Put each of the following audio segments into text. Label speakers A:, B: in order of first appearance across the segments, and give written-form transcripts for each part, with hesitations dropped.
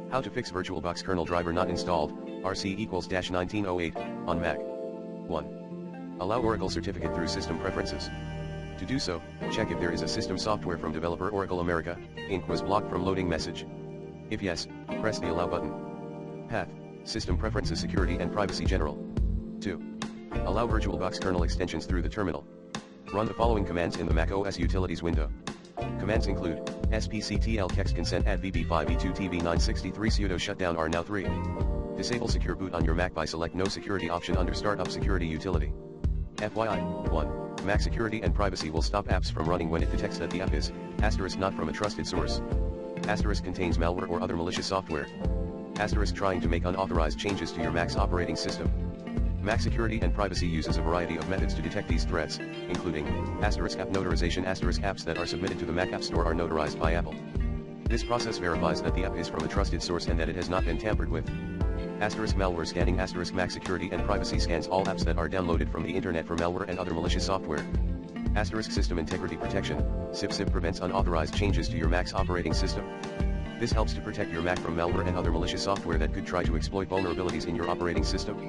A: How to fix VirtualBox kernel driver not installed, RC equals -1908, on Mac. 1. Allow Oracle certificate through System Preferences. To do so, check if there is a system software from developer Oracle America, Inc. was blocked from loading message. If yes, press the Allow button. Path, System Preferences Security and Privacy General. 2. Allow VirtualBox kernel extensions through the terminal. Run the following commands in the Mac OS Utilities window. Commands include, spctl kex consent add vb5e2 tv963 sudo shutdown rnow 3. Disable secure boot on your Mac by select no security option under startup security utility. FYI, 1. Mac security and privacy will stop apps from running when it detects that the app is, * not from a trusted source. * contains malware or other malicious software. * trying to make unauthorized changes to your Mac's operating system. Mac security and privacy uses a variety of methods to detect these threats, including, *app notarization * apps that are submitted to the Mac App Store are notarized by Apple. This process verifies that the app is from a trusted source and that it has not been tampered with. *malware scanning * Mac security and privacy scans all apps that are downloaded from the internet for malware and other malicious software. * system integrity protection, SIP prevents unauthorized changes to your Mac's operating system. This helps to protect your Mac from malware and other malicious software that could try to exploit vulnerabilities in your operating system.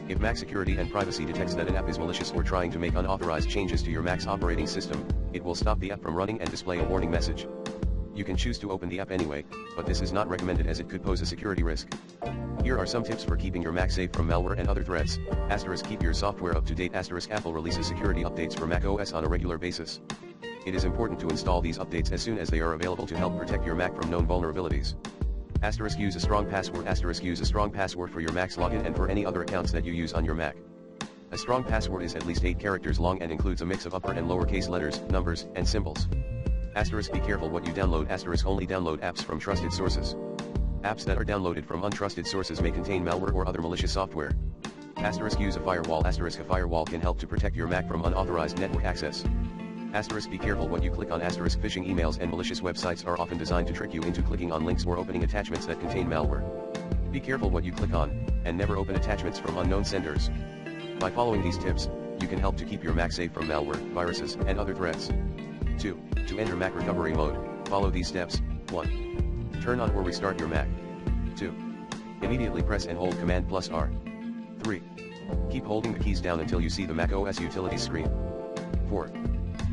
A: If Mac security and privacy detects that an app is malicious or trying to make unauthorized changes to your Mac's operating system, it will stop the app from running and display a warning message. You can choose to open the app anyway, but this is not recommended as it could pose a security risk. Here are some tips for keeping your Mac safe from malware and other threats. * keep your software up to date. * Apple releases security updates for Mac OS on a regular basis. It is important to install these updates as soon as they are available to help protect your Mac from known vulnerabilities. * use a strong password. * use a strong password for your Mac's login and for any other accounts that you use on your Mac. A strong password is at least 8 characters long and includes a mix of upper and lowercase letters, numbers, and symbols. * be careful what you download. * only download apps from trusted sources. Apps that are downloaded from untrusted sources may contain malware or other malicious software. * use a firewall. * a firewall can help to protect your Mac from unauthorized network access. * be careful what you click on. * phishing emails and malicious websites are often designed to trick you into clicking on links or opening attachments that contain malware. Be careful what you click on, and never open attachments from unknown senders. By following these tips, you can help to keep your Mac safe from malware, viruses, and other threats. 2. To enter Mac recovery mode, follow these steps. 1. Turn on or restart your Mac. 2. Immediately press and hold Command+R. 3. Keep holding the keys down until you see the Mac OS Utilities screen. 4.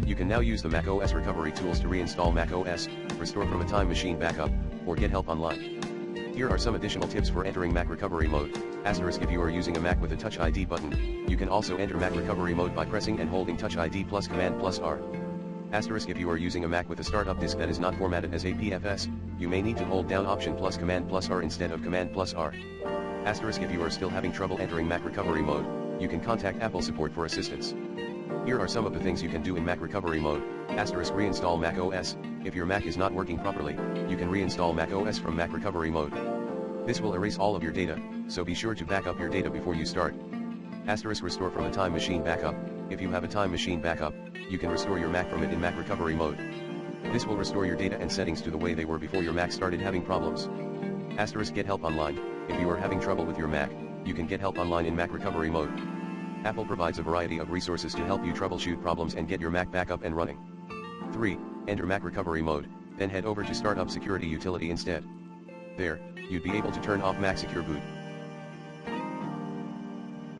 A: You can now use the Mac OS recovery tools to reinstall Mac OS, restore from a time machine backup, or get help online. Here are some additional tips for entering Mac recovery mode. * if you are using a Mac with a Touch ID button, you can also enter Mac recovery mode by pressing and holding Touch ID plus Command+R. * if you are using a Mac with a startup disk that is not formatted as APFS, you may need to hold down Option plus Command+R instead of Command+R. * if you are still having trouble entering Mac recovery mode, you can contact Apple support for assistance. Here are some of the things you can do in Mac recovery mode. * reinstall Mac OS. If your Mac is not working properly, you can reinstall Mac OS from Mac recovery mode. This will erase all of your data, so be sure to back up your data before you start. * restore from a time machine backup. If you have a time machine backup, you can restore your Mac from it in Mac recovery mode. This will restore your data and settings to the way they were before your Mac started having problems. * get help online. If you are having trouble with your Mac, you can get help online in Mac recovery mode. Apple provides a variety of resources to help you troubleshoot problems and get your Mac back up and running. 3. Enter Mac recovery mode, then head over to Startup Security Utility instead. There, you'd be able to turn off Mac Secure Boot.